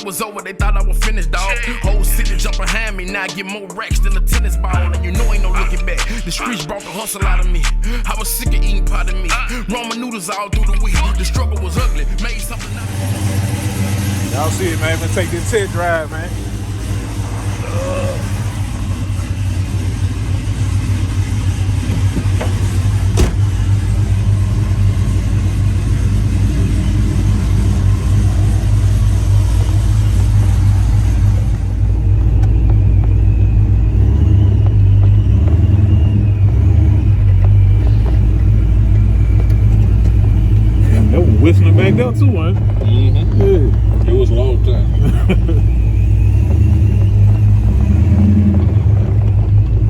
was over, they thought I was finished, dog. Whole city jump behind me, now I get more racks than a tennis ball. And you know ain't no looking back. The streets brought the hustle out of me. I was sick of eating pot of meat. Ramen noodles all through the week. The struggle was ugly, made something out. Y'all see it, man. I'm gonna take this test drive, man. Whistling back there too, huh? Mm-hmm. Yeah. It was a long time.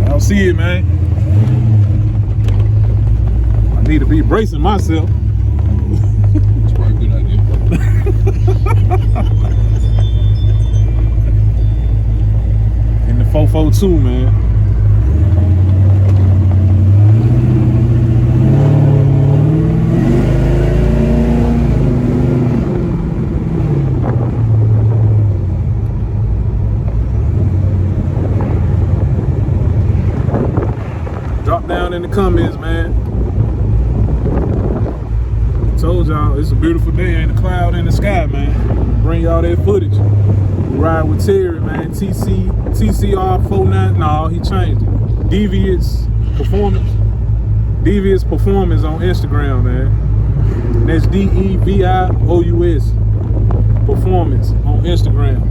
I don't see it, man. I need to be bracing myself. It's probably a good idea. In the 442, man. Down in the comments, man. Told y'all it's a beautiful day, ain't a cloud in the sky, man. Bring y'all that footage. Ride with Terry, man. TCR49. No, he changed it. Devious Performance on Instagram, man. That's DEVIOUS Performance on Instagram.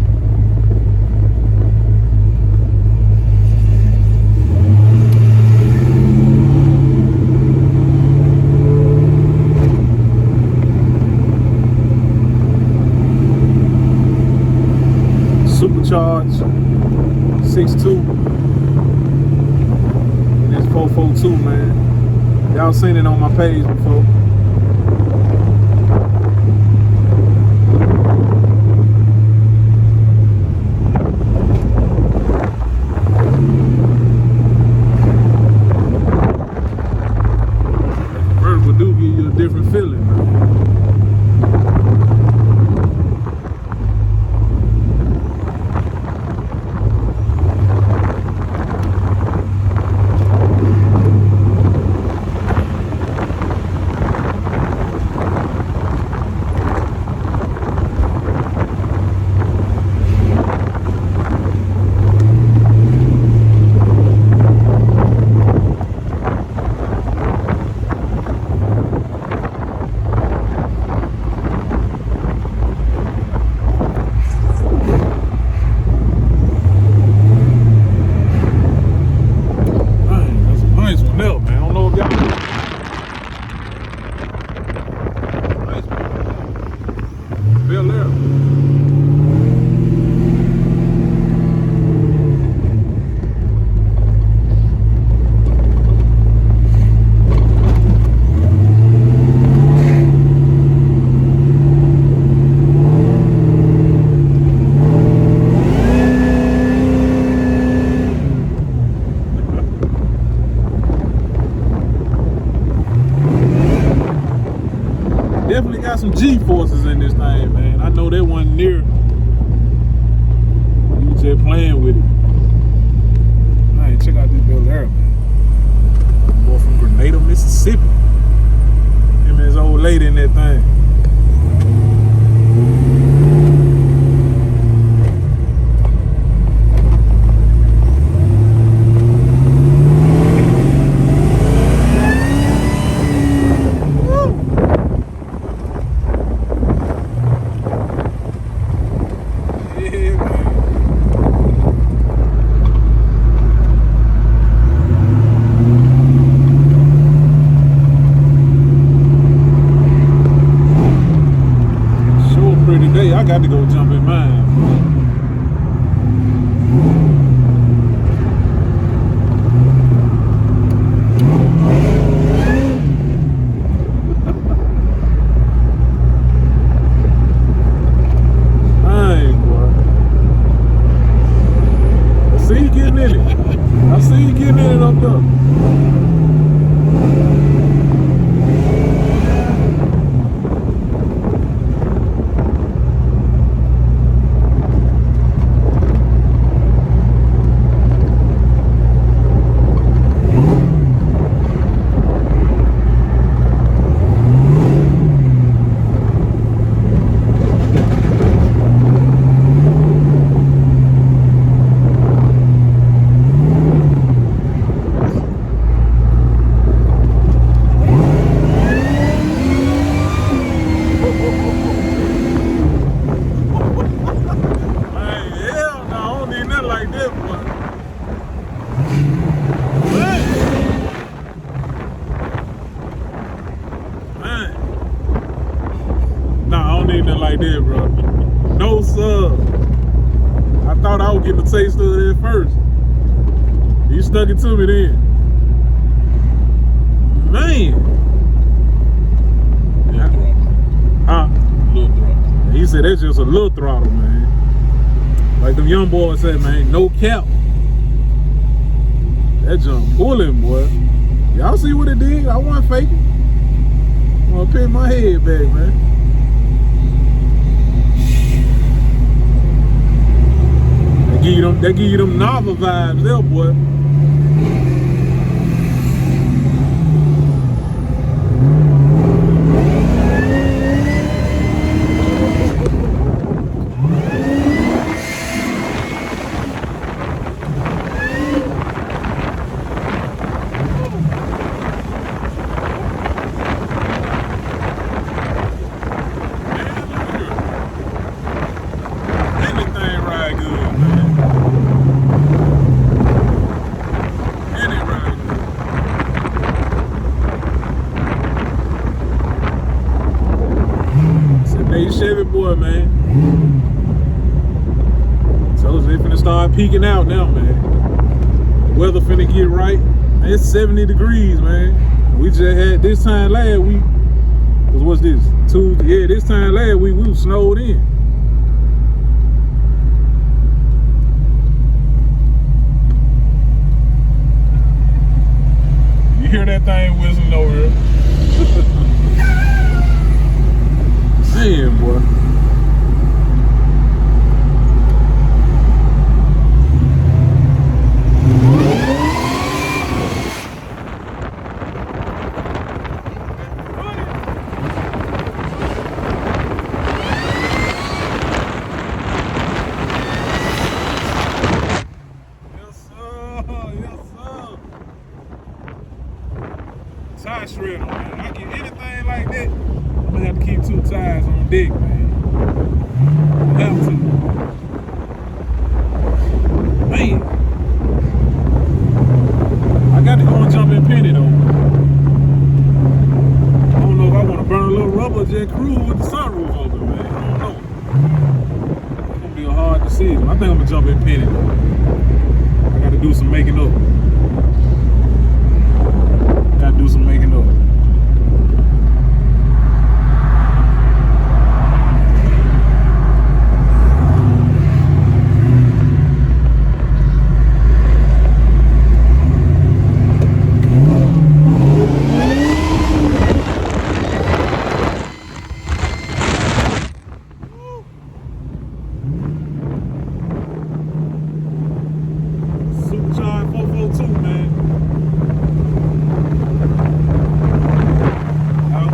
Supercharged 6.2 and it's 442, man. Y'all seen it on my page before. Convertible do give you a different feeling, man. Definitely got some G-forces in this thing, man. I know that wasn't near. You was just playing with it. Man, check out this Bel Air, man. Boy from Grenada, Mississippi. Him and his old lady in that thing. I got to go jump in mine. Dang, boy. I see you getting in it. I see you getting in it up there. like that, bro. No sir. I thought I was getting a taste of it at first. You stuck it to me then. Man. Little throttle. Huh? Little throttle. He said that's just a little throttle, man. Like them young boys said, man, no cap. That jump pulling, boy. Y'all see what it did? I wasn't faking. I'm gonna pin my head back, man. They give you them novel vibes there, boy. Chevy boy, man. So they finna start peeking out now, man. Weather finna get right. It's 70 degrees, man. We just had this time last week. Cause what's this? Tuesday? Yeah, this time last week we was snowed in. You hear that thing whistling over here? Man, boy. Tire shredder, man. I get anything like that, I'm gonna have to keep 2 tires on deck, man. I have to. Man. I got to go and jump in Penny though. I don't know if I want to burn a little rubber jet cruise with the sunroof open, man. I don't know. It's gonna be a hard decision. I think I'm gonna jump in Penny though. I got to do some making up. Gotta do some making up. Supercharged 442, man.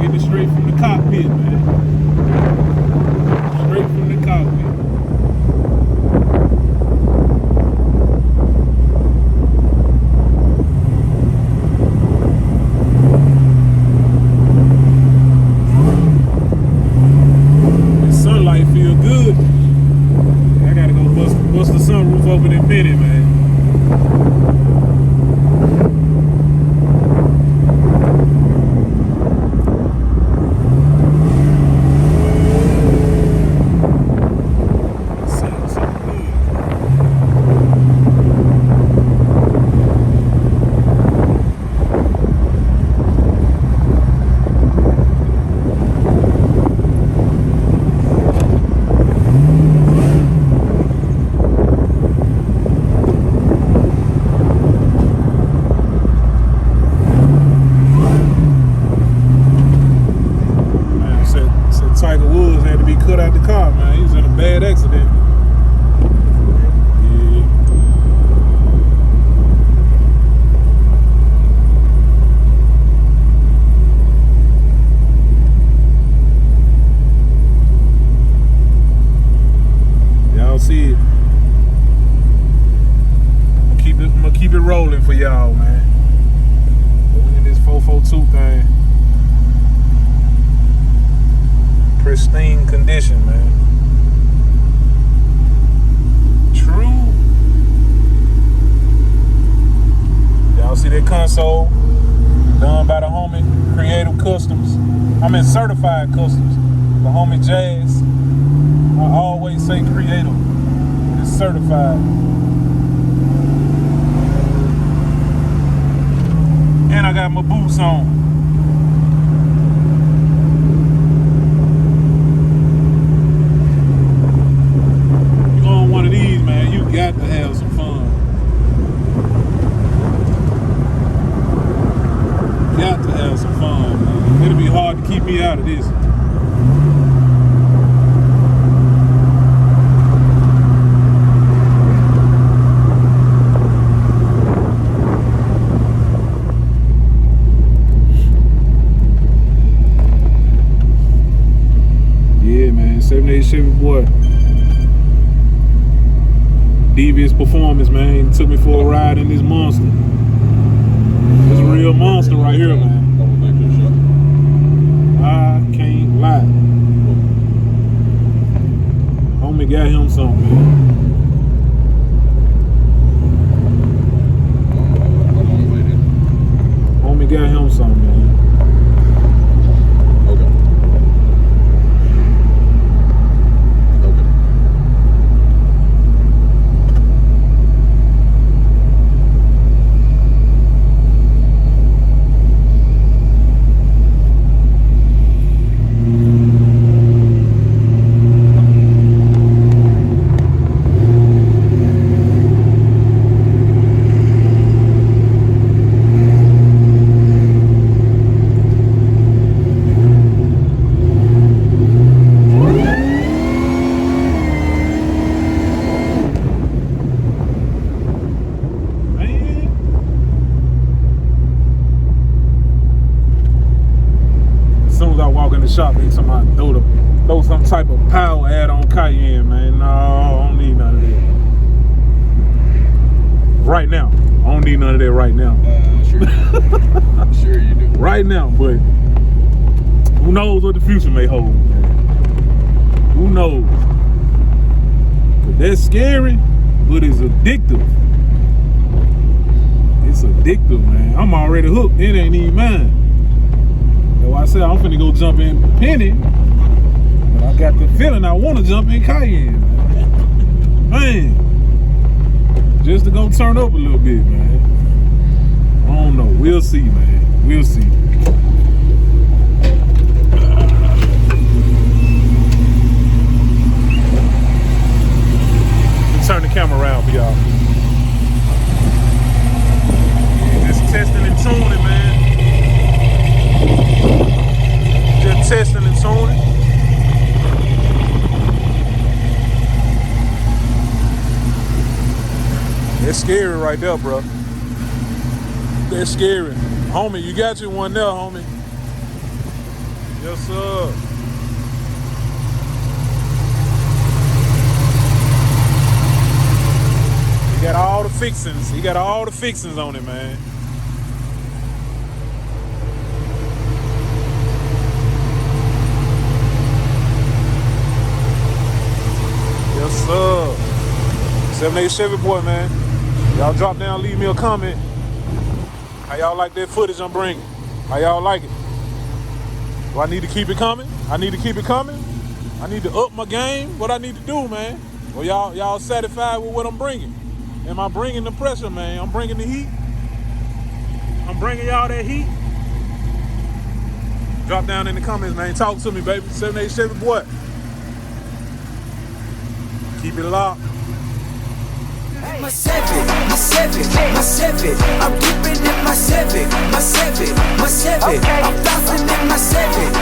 Get it straight from the cockpit, man. Straight from the cockpit. The sunlight feel good. I gotta go bust the sunroof open in a minute, man. Cut out the car, man. He was in a bad accident. Yeah. Y'all see it. I'm gonna keep it rolling for y'all, man. Look at this 442 thing. Pristine condition, man. True. Y'all see that console? Done by the homie Creative Customs. I mean Certified Customs. The homie Jazz. always say creative. It's certified. And I got my boots on. You go on one of these, man, you got to have some fun. Got to have some fun, man. It'll be hard to keep me out of this. Yeah, man, 78 Chevy boy. Devious performance, man. Took me for a ride in this monster. It's a real monster right here, man. I can't lie. Homie got him something, man. Homie got him something, man. Shop, they somebody throw some type of power add on Cayenne, man. No, I don't need none of that. Right now. I don't need none of that right now. Sure you do. Sure you do. Right now, but who knows what the future may hold, man. Who knows? But that's scary, but it's addictive. It's addictive, man. I'm already hooked. It ain't even mine. So I said I'm finna go jump in Penny, but I got the feeling I want to jump in Cayenne, man. Just to go turn up a little bit, man. I don't know. We'll see, man. We'll see. Turn the camera around for y'all. Just testing and tuning, man. Just testing and tuning. It's scary right there, bro. That's scary. Homie, you got you one there, homie. Yes, sir. He got all the fixings. He got all the fixings on it, man. Yes, sir. 78 Chevy boy, man. Y'all drop down, leave me a comment. How y'all like that footage I'm bringing? How y'all like it? Do I need to keep it coming? I need to keep it coming? I need to up my game? What I need to do, man? Well, y'all satisfied with what I'm bringing? Am I bringing the pressure, man? I'm bringing the heat. I'm bringing y'all that heat. Drop down in the comments, man. Talk to me, baby. 78 Chevy boy. Keep it locked. My seven, I'm dipping in my seven, I'm bouncing in my seven,